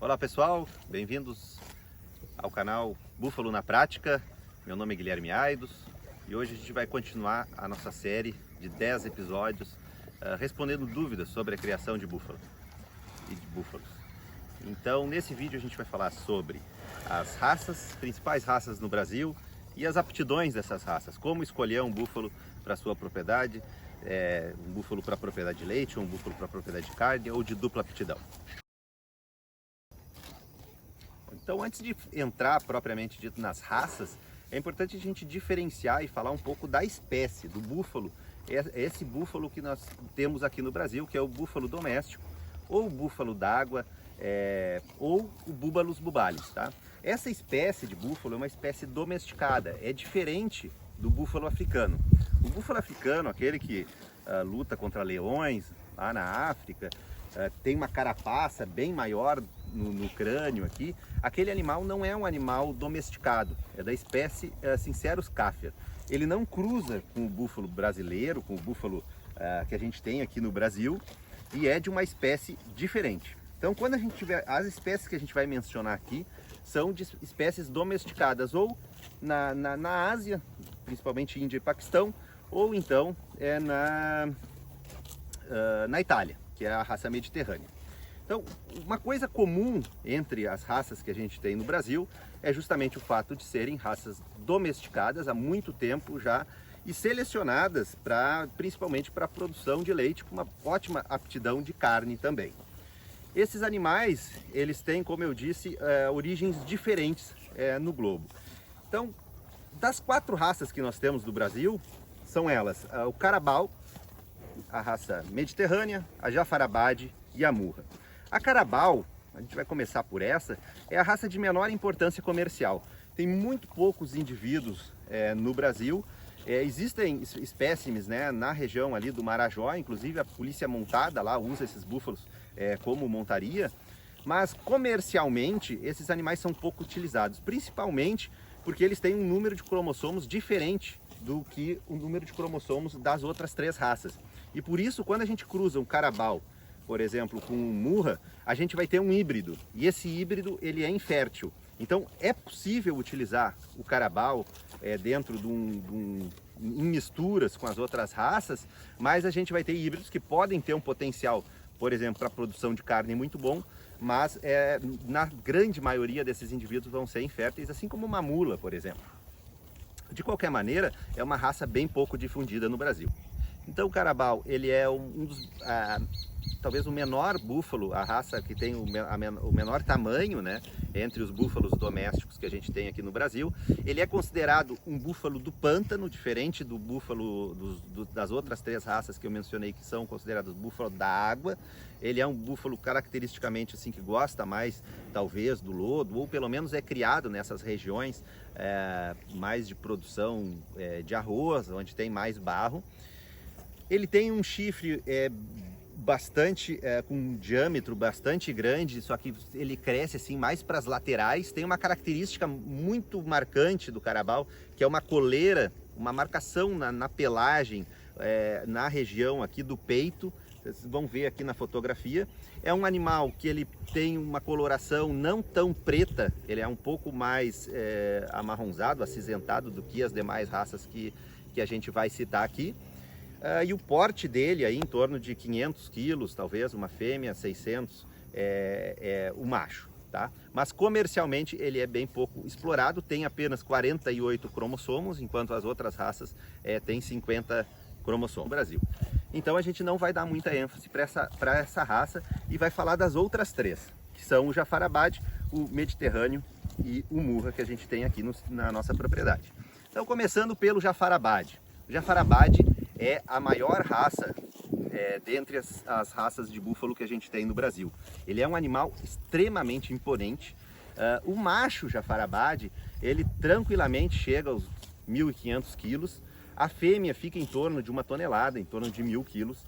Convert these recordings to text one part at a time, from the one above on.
Olá pessoal, bem-vindos ao canal Búfalo na Prática. Meu nome é Guilherme Aidos e hoje a gente vai continuar a nossa série de 10 episódios respondendo dúvidas sobre a criação de búfalo e de búfalos. Então nesse vídeo a gente vai falar sobre as raças, principais raças no Brasil e as aptidões dessas raças, como escolher um búfalo para sua propriedade, um búfalo para propriedade de leite, um búfalo para propriedade de carne ou de dupla aptidão. Então, antes de entrar propriamente dito nas raças, é importante a gente diferenciar e falar um pouco da espécie do búfalo. Esse búfalo que nós temos aqui no Brasil, que é o búfalo doméstico, ou o búfalo d'água, ou o Búbalus bubalis, tá? Essa espécie de búfalo é uma espécie domesticada, é diferente do búfalo africano. O búfalo africano, aquele que luta contra leões lá na África, tem uma carapaça bem maior no crânio aqui, aquele animal não é um animal domesticado, é da espécie Sincerus caffer. Ele não cruza com o búfalo brasileiro, com o búfalo que a gente tem aqui no Brasil, e é de uma espécie diferente. Então, quando a gente tiver, as espécies que a gente vai mencionar aqui são de espécies domesticadas ou na Ásia, principalmente Índia e Paquistão, ou então na Itália, que é a raça mediterrânea. Então, uma coisa comum entre as raças que a gente tem no Brasil é justamente o fato de serem raças domesticadas há muito tempo já e selecionadas principalmente para a produção de leite, com uma ótima aptidão de carne também. Esses animais, eles têm, como eu disse, origens diferentes no globo. Então, das 4 raças que nós temos do Brasil, são elas o Carabao, a raça mediterrânea, a Jafarabade e a Murra. A Carabao, a gente vai começar por essa, é a raça de menor importância comercial. Tem muito poucos indivíduos no Brasil. Existem espécimes na região ali do Marajó, inclusive a polícia montada lá usa esses búfalos como montaria, mas comercialmente esses animais são pouco utilizados, principalmente porque eles têm um número de cromossomos diferente do que o número de cromossomos das outras 3 raças. E por isso, quando a gente cruza um Carabao, por exemplo, com um Murra, a gente vai ter um híbrido, e esse híbrido ele é infértil. Então é possível utilizar o Carabao dentro em misturas com as outras raças, mas a gente vai ter híbridos que podem ter um potencial, por exemplo, para a produção de carne muito bom, mas na grande maioria desses indivíduos vão ser inférteis, assim como uma mula, por exemplo. De qualquer maneira, é uma raça bem pouco difundida no Brasil. Então o Carabao, ele é talvez o menor búfalo, a raça que tem o menor tamanho, entre os búfalos domésticos que a gente tem aqui no Brasil. Ele é considerado um búfalo do pântano, diferente do búfalo das outras 3 raças que eu mencionei, que são considerados búfalo da água. Ele é um búfalo caracteristicamente assim que gosta mais, talvez, do lodo, ou pelo menos é criado nessas regiões mais de produção de arroz, onde tem mais barro. Ele tem um chifre bastante com um diâmetro bastante grande, só que ele cresce assim mais para as laterais. Tem uma característica muito marcante do Carabao, que é uma coleira, uma marcação na pelagem, na região aqui do peito. Vocês vão ver aqui na fotografia. É um animal que ele tem uma coloração não tão preta, ele é um pouco mais amarronzado, acinzentado do que as demais raças que a gente vai citar aqui. E o porte dele aí em torno de 500 quilos, talvez, uma fêmea, 600, o macho, tá? Mas comercialmente ele é bem pouco explorado, tem apenas 48 cromossomos, enquanto as outras raças têm 50 cromossomos no Brasil. Então a gente não vai dar muita ênfase para essa raça e vai falar das outras 3, que são o Jafarabade, o Mediterrâneo e o Murra, que a gente tem aqui na nossa propriedade. Então, começando pelo Jafarabade. O Jafarabade é a maior raça dentre as raças de búfalo que a gente tem no Brasil. Ele é um animal extremamente imponente. O macho Jafarabade, ele tranquilamente chega aos 1.500 quilos. A fêmea fica em torno de 1 tonelada, em torno de 1.000 quilos.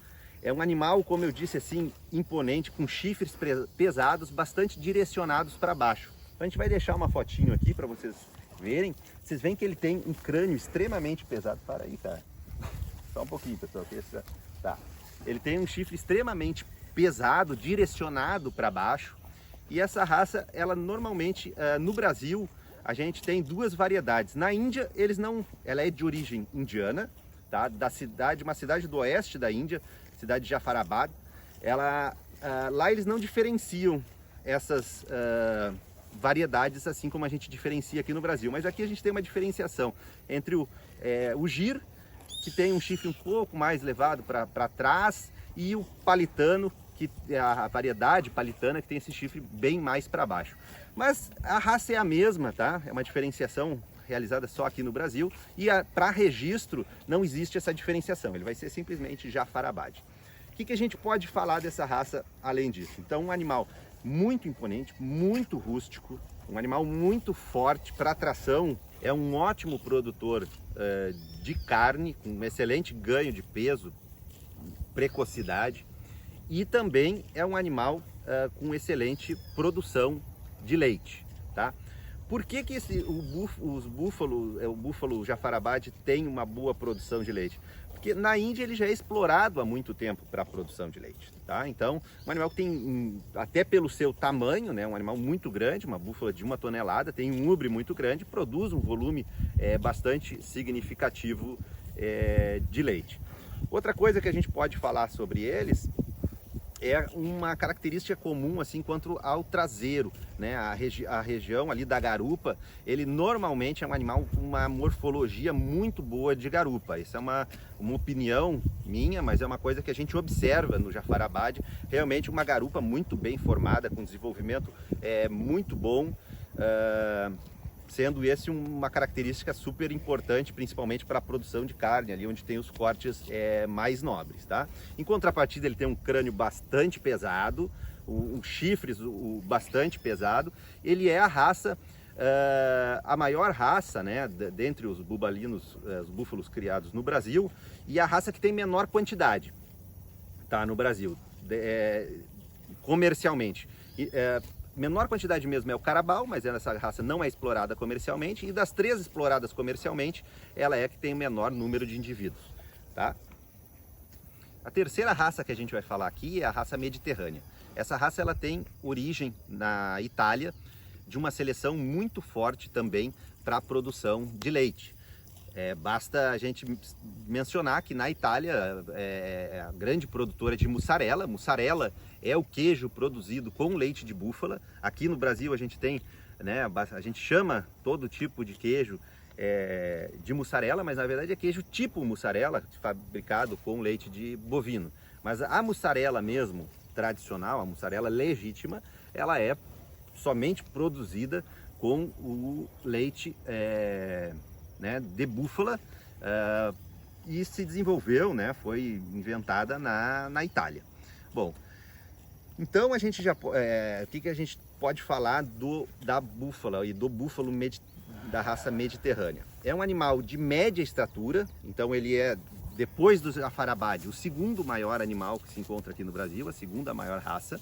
É um animal, como eu disse, assim, imponente, com chifres pesados, bastante direcionados para baixo. Então, a gente vai deixar uma fotinho aqui para vocês verem. Vocês veem que ele tem um crânio extremamente pesado. Para aí, cara. Só um pouquinho, pessoal. Tá. Ele tem um chifre extremamente pesado, direcionado para baixo. E essa raça, ela normalmente, no Brasil, a gente tem duas variedades. Na Índia, ela é de origem indiana, tá? Uma cidade do oeste da Índia, cidade de Jafarabad. Lá eles não diferenciam essas variedades assim como a gente diferencia aqui no Brasil. Mas aqui a gente tem uma diferenciação entre o Gir, que tem um chifre um pouco mais levado para trás, e o Palitano, que é a variedade palitana, que tem esse chifre bem mais para baixo. Mas a raça é a mesma, tá? É uma diferenciação realizada só aqui no Brasil, e para registro não existe essa diferenciação, ele vai ser simplesmente Jafarabad. O que a gente pode falar dessa raça além disso? Então, um animal muito imponente, muito rústico, um animal muito forte para tração, é um ótimo produtor de carne, com um excelente ganho de peso, precocidade, e também é um animal com excelente produção de leite, tá? Por que o búfalo Jafarabad tem uma boa produção de leite? Porque na Índia ele já é explorado há muito tempo para a produção de leite, tá? Então, um animal que tem, até pelo seu tamanho, né, um animal muito grande, uma búfala de 1 tonelada, tem um ubre muito grande, produz um volume bastante significativo de leite. Outra coisa que a gente pode falar sobre eles é uma característica comum assim quanto ao traseiro, né? A região ali da garupa, ele normalmente é um animal com uma morfologia muito boa de garupa. Isso é uma opinião minha, mas é uma coisa que a gente observa no Jafarabad, realmente uma garupa muito bem formada, com desenvolvimento muito bom, sendo esse uma característica super importante, principalmente para a produção de carne, ali onde tem os cortes mais nobres, tá? Em contrapartida, ele tem um crânio bastante pesado, chifres bastante pesado. Ele é a raça, a maior raça, né, dentre os bubalinos, os búfalos criados no Brasil, e a raça que tem menor quantidade, tá, no Brasil, comercialmente. Menor quantidade mesmo é o carabao, mas essa raça não é explorada comercialmente, e das 3 exploradas comercialmente, ela é a que tem o menor número de indivíduos, tá? A terceira raça que a gente vai falar aqui é a raça mediterrânea. Essa raça ela tem origem na Itália, de uma seleção muito forte também para a produção de leite. Basta a gente mencionar que na Itália é a grande produtora de mussarela. Mussarela é o queijo produzido com leite de búfala. Aqui no Brasil a gente tem, né, a gente chama todo tipo de queijo de mussarela, mas na verdade é queijo tipo mussarela, fabricado com leite de bovino. Mas a mussarela mesmo, tradicional, a mussarela legítima, ela é somente produzida com o leite né, de búfala, e se desenvolveu, né, foi inventada na Itália. Bom, então a gente já o que a gente pode falar da búfala e do búfalo da raça mediterrânea? É um animal de média estatura, então ele é, depois do Jafarabad, o segundo maior animal que se encontra aqui no Brasil, a segunda maior raça.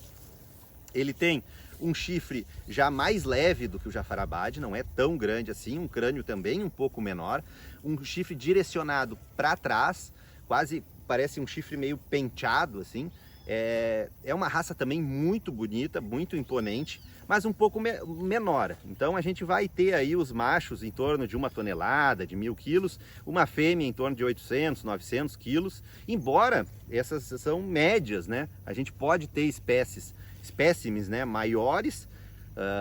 Ele tem um chifre já mais leve do que o Jafarabad, não é tão grande assim, um crânio também um pouco menor, um chifre direcionado para trás, quase parece um chifre meio penteado assim. É uma raça também muito bonita, muito imponente, mas um pouco menor. Então a gente vai ter aí os machos em torno de 1 tonelada, de 1000 quilos, uma fêmea em torno de 800, 900 quilos, embora essas são médias, né? A gente pode ter espécimes, né, maiores,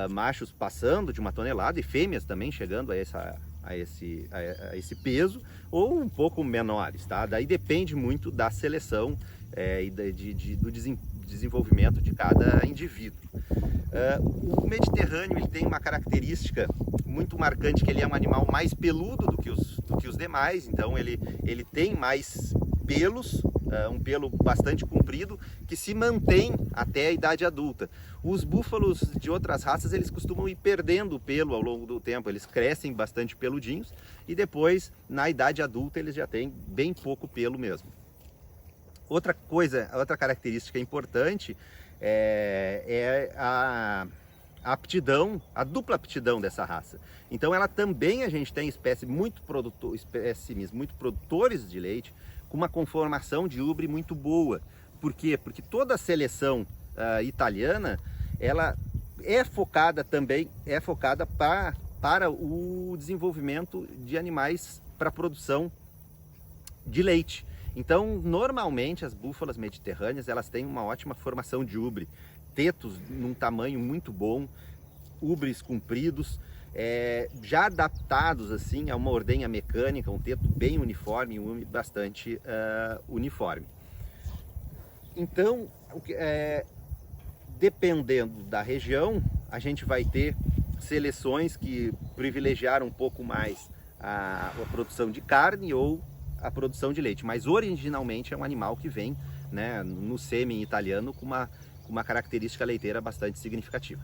machos passando de 1 tonelada e fêmeas também chegando a esse peso, ou um pouco menores, tá? Daí depende muito da seleção e do desenvolvimento de cada indivíduo. O Mediterrâneo ele tem uma característica muito marcante, que ele é um animal mais peludo do que os demais, então ele tem mais pelos, um pelo bastante comprido, que se mantém até a idade adulta. Os búfalos de outras raças, eles costumam ir perdendo o pelo ao longo do tempo, eles crescem bastante peludinhos e depois, na idade adulta, eles já têm bem pouco pelo mesmo. Outra característica importante é a aptidão, a dupla aptidão dessa raça. Então ela também, a gente tem espécimes muito produtores de leite, com uma conformação de ubre muito boa. Por quê? Porque toda a seleção italiana, ela é focada para o desenvolvimento de animais para produção de leite. Então, normalmente as búfalas mediterrâneas, elas têm uma ótima formação de ubre, tetos num tamanho muito bom, ubres compridos, já adaptados assim a uma ordenha mecânica, um teto bem uniforme, bastante uniforme. Então, dependendo da região, a gente vai ter seleções que privilegiaram um pouco mais a produção de carne ou a produção de leite, mas originalmente é um animal que vem, né, no sêmen italiano com uma característica leiteira bastante significativa.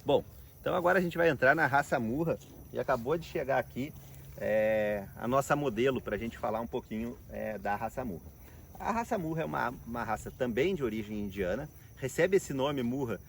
Bom, então agora a gente vai entrar na raça Murra e acabou de chegar aqui a nossa modelo para a gente falar um pouquinho da raça Murra. A raça Murra é uma raça também de origem indiana, recebe esse nome Murra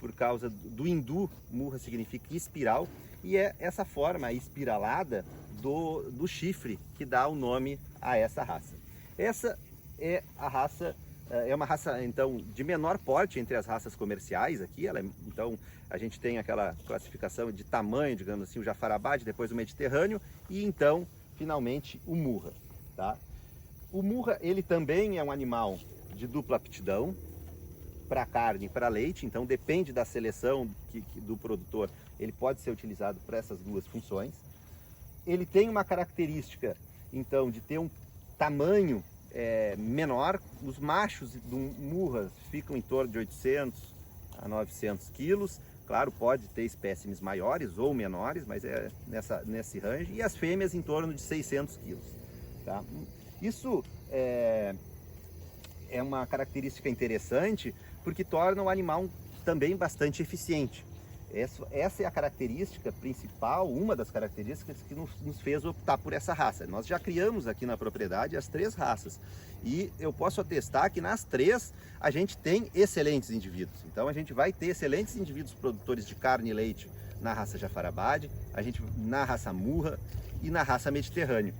por causa do hindu. Murra significa espiral, e é essa forma espiralada do chifre que dá o nome a essa raça. Essa é a raça, é uma raça então de menor porte entre as raças comerciais aqui. Então a gente tem aquela classificação de tamanho, digamos assim, o Jafarabad, depois o Mediterrâneo e então finalmente o Murra, tá? O Murra, ele também é um animal de dupla aptidão para carne e para leite, então depende da seleção do produtor, ele pode ser utilizado para essas duas funções. Ele tem uma característica, então, de ter um tamanho menor. Os machos do Murra ficam em torno de 800 a 900 quilos. Claro, pode ter espécimes maiores ou menores, mas é nesse range. E as fêmeas em torno de 600 quilos. Tá? Isso é uma característica interessante porque torna o animal também bastante eficiente. Essa é a característica principal, uma das características que nos fez optar por essa raça. Nós já criamos aqui na propriedade as 3 raças e eu posso atestar que nas 3 a gente tem excelentes indivíduos. Então a gente vai ter excelentes indivíduos produtores de carne e leite na raça Jafarabad, na raça Murra e na raça Mediterrâneo.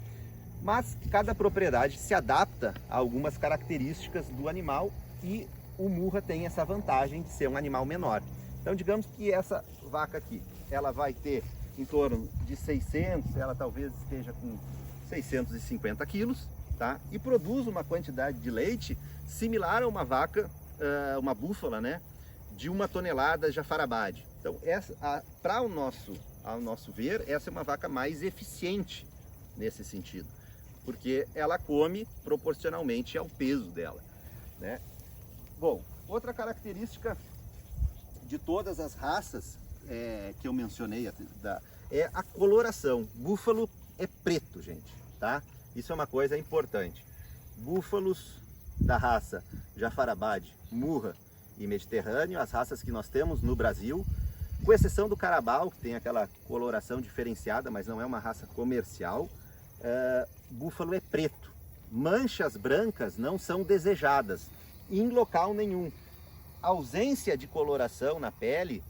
Mas cada propriedade se adapta a algumas características do animal e o Murra tem essa vantagem de ser um animal menor. Então digamos que essa vaca aqui, ela vai ter em torno de 600, ela talvez esteja com 650 quilos, tá? E produz uma quantidade de leite similar a uma vaca, uma búfala, né? De 1 tonelada Jafarabad. Então ao nosso ver, essa é uma vaca mais eficiente nesse sentido, porque ela come proporcionalmente ao peso dela, né? Bom, outra característica de todas as raças que eu mencionei é a coloração. Búfalo é preto, gente, tá? Isso é uma coisa importante. Búfalos da raça Jafarabad, Murra e Mediterrâneo, as raças que nós temos no Brasil, com exceção do Carabao, que tem aquela coloração diferenciada, mas não é uma raça comercial, búfalo é preto. Manchas brancas não são desejadas em local nenhum. Ausência de coloração na pele,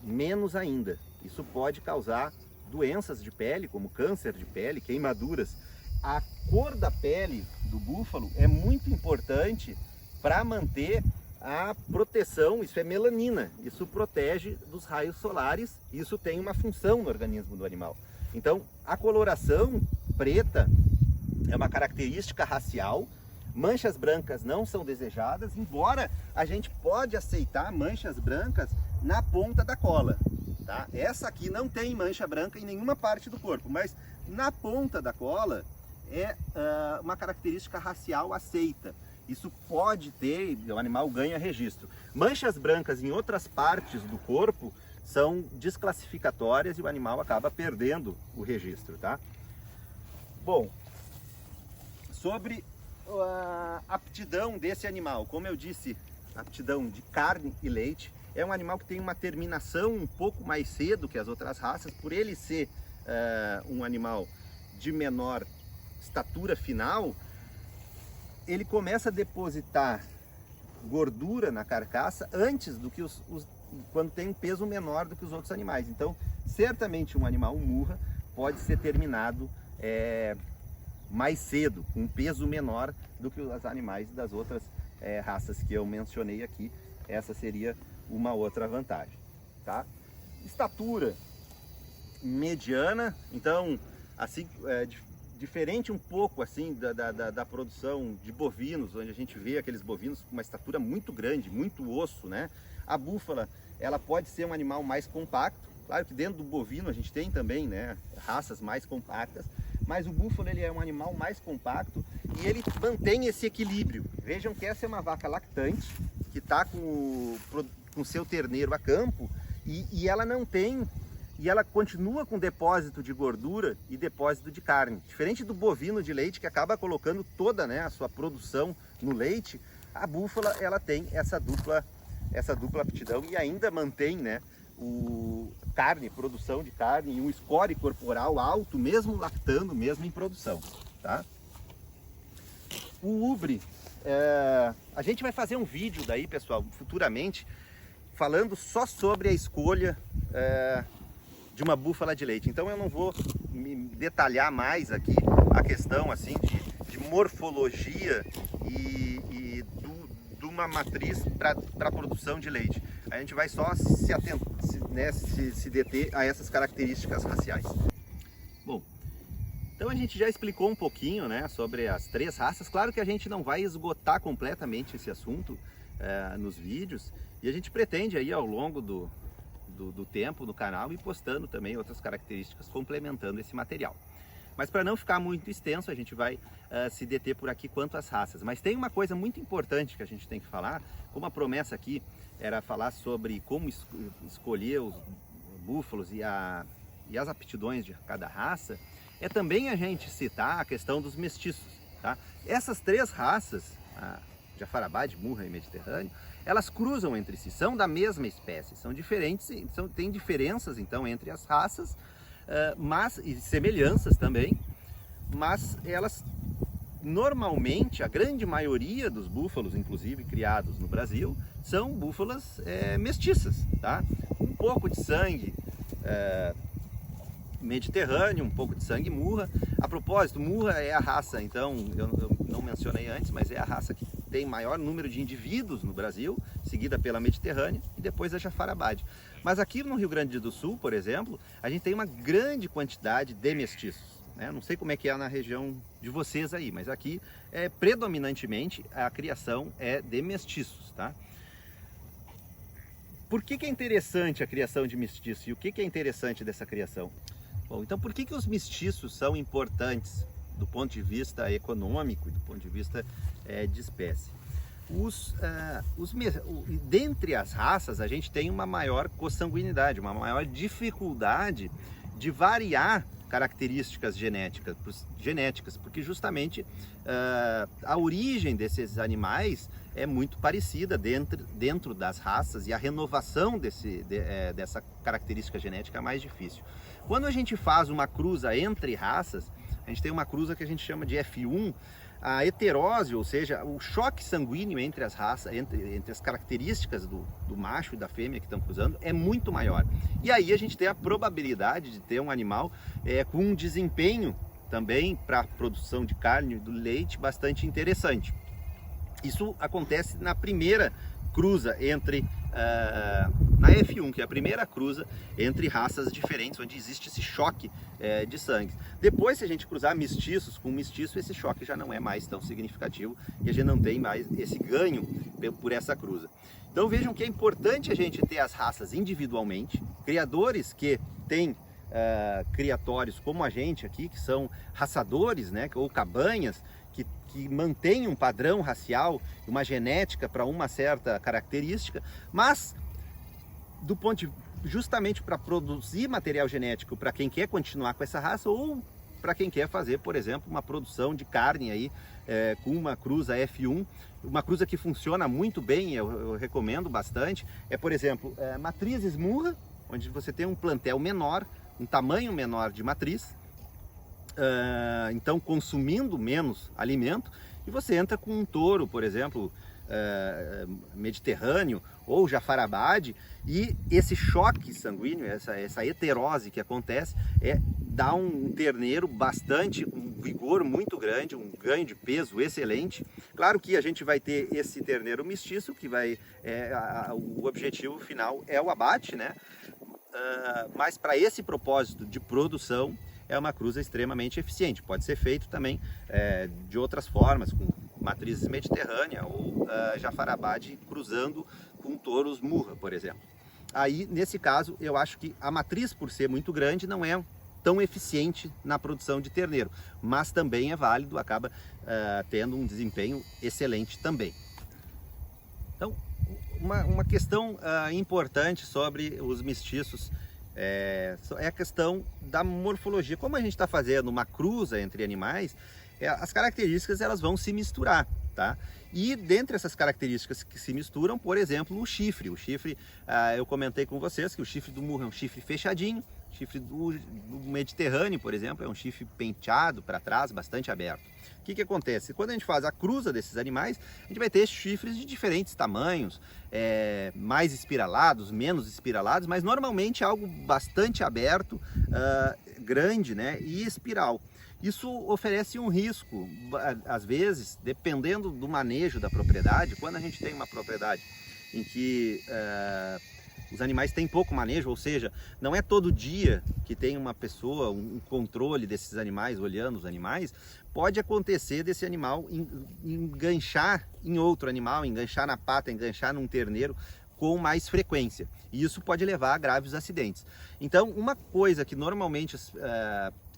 menos ainda. Isso pode causar doenças de pele, como câncer de pele, queimaduras. A cor da pele do búfalo é muito importante para manter a proteção. Isso é melanina, isso protege dos raios solares, isso tem uma função no organismo do animal. Então, a coloração preta é uma característica racial. Manchas brancas não são desejadas, embora a gente pode aceitar manchas brancas na ponta da cola, tá? Essa aqui não tem mancha branca em nenhuma parte do corpo, mas na ponta da cola é uma característica racial aceita. Isso pode ter, o animal ganha registro. Manchas brancas em outras partes do corpo são desclassificatórias e o animal acaba perdendo o registro, tá? Bom, sobre a aptidão desse animal, como eu disse, aptidão de carne e leite, é um animal que tem uma terminação um pouco mais cedo que as outras raças, por ele ser um animal de menor estatura final, ele começa a depositar gordura na carcaça antes do que quando tem um peso menor do que os outros animais. Então, certamente um animal Murra pode ser terminado mais cedo, com um peso menor do que os animais das outras raças que eu mencionei aqui, essa seria uma outra vantagem, tá? Estatura mediana, então assim, diferente um pouco assim da produção de bovinos, onde a gente vê aqueles bovinos com uma estatura muito grande, muito osso, né? A búfala, ela pode ser um animal mais compacto, claro que dentro do bovino a gente tem também, né, raças mais compactas, mas o búfalo ele é um animal mais compacto e ele mantém esse equilíbrio. Vejam que essa é uma vaca lactante, que está com o seu terneiro a campo e ela não tem, e ela continua com depósito de gordura e depósito de carne. Diferente do bovino de leite, que acaba colocando toda, né, a sua produção no leite, a búfala ela tem essa dupla aptidão e ainda mantém, né, produção de carne e um score corporal alto, mesmo lactando, mesmo em produção, tá? O ubre, a gente vai fazer um vídeo daí, pessoal, futuramente, falando só sobre a escolha de uma búfala de leite. Então eu não vou me detalhar mais aqui a questão assim de morfologia e de uma matriz para a produção de leite. A gente vai só se deter a essas características raciais. Bom, então a gente já explicou um pouquinho, né, sobre as 3 raças. Claro que a gente não vai esgotar completamente esse assunto nos vídeos, e a gente pretende aí ao longo do tempo no canal ir postando também outras características complementando esse material. Mas para não ficar muito extenso, a gente vai se deter por aqui quanto às raças. Mas tem uma coisa muito importante que a gente tem que falar, como a promessa aqui era falar sobre como escolher os búfalos e as aptidões de cada raça, é também a gente citar a questão dos mestiços, tá? Essas 3 raças, a Jafarabá, Murra e Mediterrâneo, elas cruzam entre si, são da mesma espécie, são diferentes, tem diferenças então entre as raças, e semelhanças também, mas elas normalmente, a grande maioria dos búfalos, inclusive criados no Brasil, são búfalas mestiças, tá? Um pouco de sangue mediterrâneo, um pouco de sangue murra. A propósito, murra é a raça, então, eu não mencionei antes, mas é a raça que tem maior número de indivíduos no Brasil, seguida pela Mediterrânea e depois a Jafarabá. Mas aqui no Rio Grande do Sul, por exemplo, a gente tem uma grande quantidade de mestiços, né? Não sei como é que é na região de vocês aí, mas aqui predominantemente a criação é de mestiços, tá? Por que é interessante a criação de mestiços e o que é interessante dessa criação? Bom, então por que os mestiços são importantes do ponto de vista econômico e do ponto de vista de espécie? Dentre as raças, a gente tem uma maior consanguinidade, uma maior dificuldade de variar características genéticas, porque justamente a origem desses animais é muito parecida dentro das raças e a renovação dessa característica genética é mais difícil. Quando a gente faz uma cruza entre raças, a gente tem uma cruza que a gente chama de F1, a heterose, ou seja, o choque sanguíneo entre as raças, entre as características do macho e da fêmea que estão cruzando é muito maior. E aí a gente tem a probabilidade de ter um animal com um desempenho também para a produção de carne e do leite bastante interessante. Isso acontece na primeira cruza na F1, que é a primeira cruza entre raças diferentes, onde existe esse choque de sangue. Depois, se a gente cruzar mestiços com mestiço, esse choque já não é mais tão significativo e a gente não tem mais esse ganho por essa cruza. Então vejam que é importante a gente ter as raças individualmente, criadores que têm criatórios como a gente aqui, que são raçadores, né, ou cabanhas, que mantém um padrão racial, uma genética para uma certa característica, mas justamente para produzir material genético para quem quer continuar com essa raça ou para quem quer fazer, por exemplo, uma produção de carne aí com uma cruza F1, uma cruza que funciona muito bem, eu recomendo bastante, por exemplo, matrizes Murra, onde você tem um plantel menor, um tamanho menor de matriz, então consumindo menos alimento, e você entra com um touro, por exemplo, mediterrâneo ou Jafarabá, e esse choque sanguíneo, essa heterose que acontece, dá um terneiro com vigor muito grande, um ganho de peso excelente. Claro que a gente vai ter esse terneiro mestiço, que o objetivo final é o abate, né? Mas para esse propósito de produção, é uma cruza extremamente eficiente. Pode ser feito também de outras formas, com matrizes mediterrânea ou Jafarabad cruzando com touros Murra, por exemplo. Aí, nesse caso, eu acho que a matriz, por ser muito grande, não é tão eficiente na produção de terneiro, mas também é válido, acaba tendo um desempenho excelente também. Então, uma questão importante sobre os mestiços é a questão da morfologia. Como a gente está fazendo uma cruza entre animais, as características elas vão se misturar, tá? E dentre essas características que se misturam, por exemplo, o chifre. O chifre, eu comentei com vocês que o chifre do Murra é um chifre fechadinho, o chifre do Mediterrâneo, por exemplo, é um chifre penteado para trás, bastante aberto. O que acontece? Quando a gente faz a cruza desses animais, a gente vai ter chifres de diferentes tamanhos, mais espiralados, menos espiralados, mas normalmente algo bastante aberto, grande, né, e espiral. Isso oferece um risco, às vezes, dependendo do manejo da propriedade. Quando a gente tem uma propriedade em que os animais têm pouco manejo, ou seja, não é todo dia que tem uma pessoa, um controle desses animais, olhando os animais, pode acontecer desse animal enganchar em outro animal, enganchar na pata, enganchar num terneiro com mais frequência. E isso pode levar a graves acidentes. Então, uma coisa que normalmente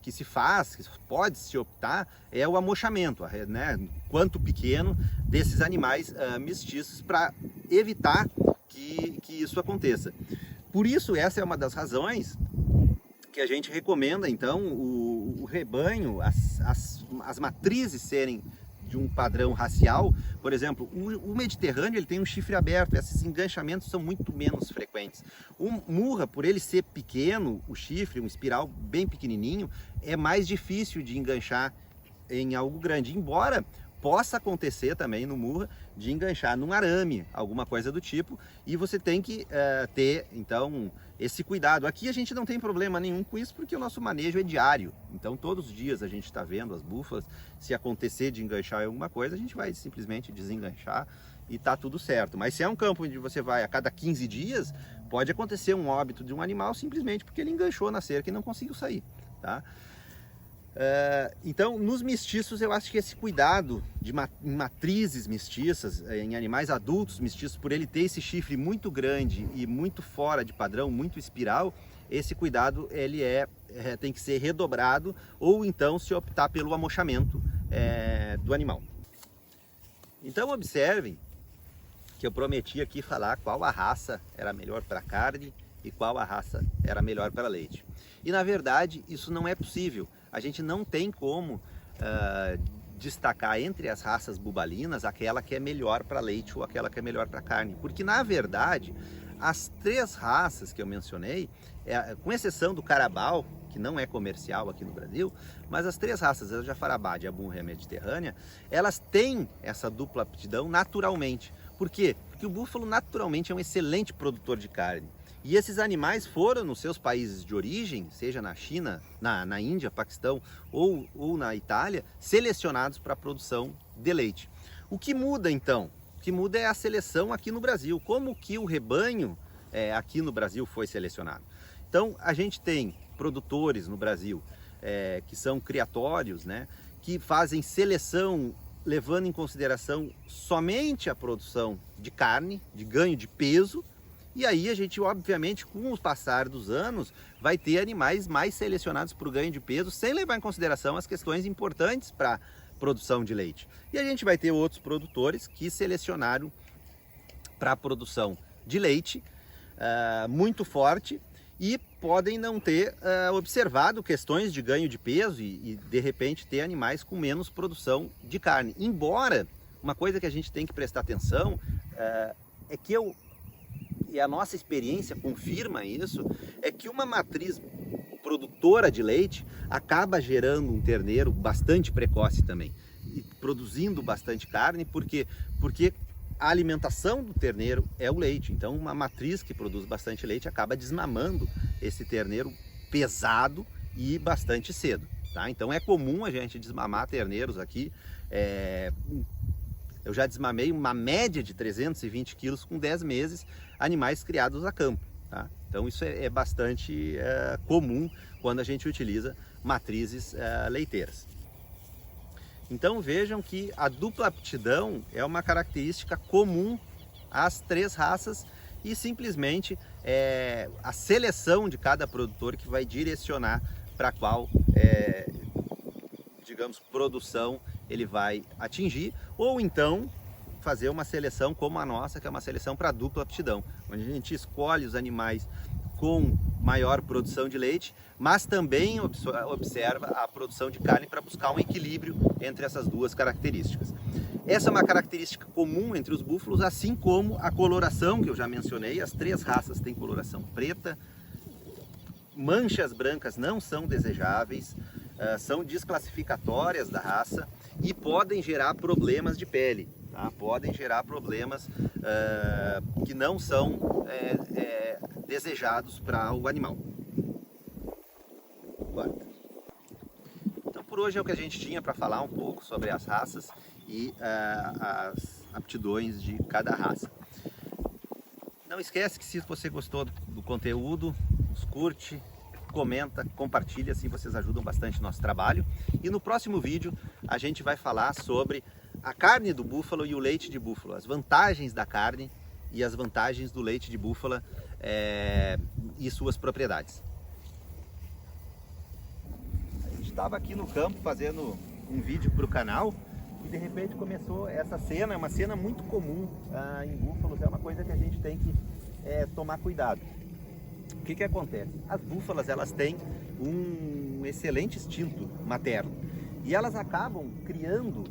que se faz, que pode se optar, é o amochamento, né? Quanto pequeno desses animais mestiços, para evitar que isso aconteça. Por isso, essa é uma das razões que a gente recomenda, então, o rebanho, as matrizes serem de um padrão racial. Por exemplo, o Mediterrâneo ele tem um chifre aberto, esses enganchamentos são muito menos frequentes. O Murra, por ele ser pequeno, o chifre, um espiral bem pequenininho, é mais difícil de enganchar em algo grande, embora possa acontecer também no Murra de enganchar num arame, alguma coisa do tipo, e você tem que ter, então, esse cuidado. Aqui a gente não tem problema nenhum com isso, porque o nosso manejo é diário, então todos os dias a gente está vendo as búfalas. Se acontecer de enganchar em alguma coisa, a gente vai simplesmente desenganchar e tá tudo certo. Mas se é um campo onde você vai a cada 15 dias, pode acontecer um óbito de um animal simplesmente porque ele enganchou na cerca e não conseguiu sair, tá? Então, nos mestiços, eu acho que esse cuidado de matrizes mestiças, em animais adultos mestiços, por ele ter esse chifre muito grande e muito fora de padrão, muito espiral, esse cuidado ele tem que ser redobrado, ou então se optar pelo amochamento do animal. Então, observem que eu prometi aqui falar qual a raça era melhor para carne e qual a raça era melhor para leite. E na verdade isso não é possível. A gente não tem como destacar entre as raças bubalinas aquela que é melhor para leite ou aquela que é melhor para carne, porque na verdade as três raças que eu mencionei, com exceção do Carabao, que não é comercial aqui no Brasil, mas as três raças, a Jafarabad, a Murra e a Mediterrânea, elas têm essa dupla aptidão naturalmente. Por quê? Porque o búfalo naturalmente é um excelente produtor de carne. E esses animais foram nos seus países de origem, seja na China, na Índia, Paquistão ou na Itália, selecionados para a produção de leite. O que muda então? O que muda é a seleção aqui no Brasil. Como que o rebanho aqui no Brasil foi selecionado? Então a gente tem produtores no Brasil que são criatórios, né, que fazem seleção levando em consideração somente a produção de carne, de ganho de peso. E aí a gente, obviamente, com o passar dos anos, vai ter animais mais selecionados para o ganho de peso, sem levar em consideração as questões importantes para a produção de leite. E a gente vai ter outros produtores que selecionaram para a produção de leite muito forte e podem não ter observado questões de ganho de peso e de repente ter animais com menos produção de carne. Embora, uma coisa que a gente tem que prestar atenção é que e a nossa experiência confirma isso, é que uma matriz produtora de leite acaba gerando um terneiro bastante precoce também, e produzindo bastante carne, porque a alimentação do terneiro é o leite. Então uma matriz que produz bastante leite acaba desmamando esse terneiro pesado e bastante cedo. tá? Então é comum a gente desmamar terneiros aqui. Eu já desmamei uma média de 320 quilos com 10 meses, animais criados a campo, tá? Então isso é bastante comum quando a gente utiliza matrizes leiteiras. Então vejam que a dupla aptidão é uma característica comum às 3 raças e simplesmente a seleção de cada produtor que vai direcionar para qual, digamos, produção ele vai atingir, ou então fazer uma seleção como a nossa, que é uma seleção para dupla aptidão, onde a gente escolhe os animais com maior produção de leite, mas também observa a produção de carne para buscar um equilíbrio entre essas duas características. Essa é uma característica comum entre os búfalos, assim como a coloração, que eu já mencionei. As 3 raças têm coloração preta, manchas brancas não são desejáveis, são desclassificatórias da raça e podem gerar problemas de pele, tá? Podem gerar problemas que não são desejados para o animal. Então por hoje é o que a gente tinha para falar um pouco sobre as raças e as aptidões de cada raça. Não esquece que se você gostou do conteúdo, nos curte, comenta, compartilha, assim vocês ajudam bastante o nosso trabalho. E no próximo vídeo a gente vai falar sobre a carne do búfalo e o leite de búfalo, as vantagens da carne e as vantagens do leite de búfala e suas propriedades. A gente estava aqui no campo fazendo um vídeo para o canal e de repente começou essa cena, é uma cena muito comum em búfalos, é uma coisa que a gente tem que tomar cuidado. O que acontece? As búfalas, elas têm um excelente instinto materno e elas acabam criando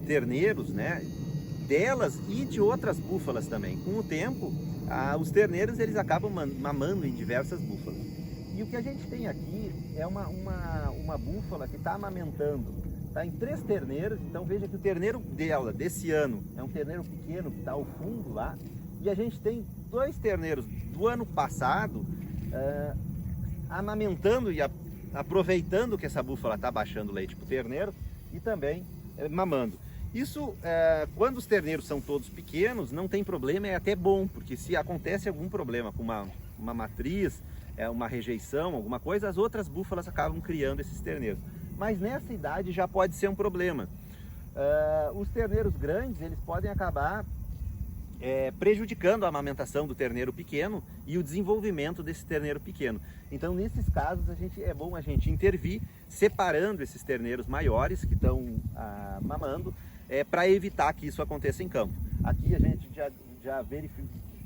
terneiros, né, delas e de outras búfalas também. Com o tempo, os terneiros eles acabam mamando em diversas búfalas. E o que a gente tem aqui é uma búfala que está amamentando, está em 3 terneiros. Então veja que o terneiro dela, desse ano, é um terneiro pequeno que está ao fundo lá. E a gente tem 2 terneiros do ano passado amamentando e aproveitando que essa búfala está baixando leite para o terneiro e também mamando. Isso, quando os terneiros são todos pequenos, não tem problema, é até bom, porque se acontece algum problema com uma matriz, uma rejeição, alguma coisa, as outras búfalas acabam criando esses terneiros. Mas nessa idade já pode ser um problema. Os terneiros grandes, eles podem acabar prejudicando a amamentação do terneiro pequeno e o desenvolvimento desse terneiro pequeno. Então, nesses casos, é bom a gente intervir, separando esses terneiros maiores que estão mamando, para evitar que isso aconteça em campo. Aqui a gente já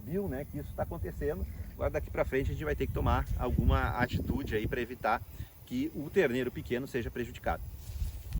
viu, né, que isso está acontecendo. Agora daqui para frente a gente vai ter que tomar alguma atitude aí para evitar que o terneiro pequeno seja prejudicado.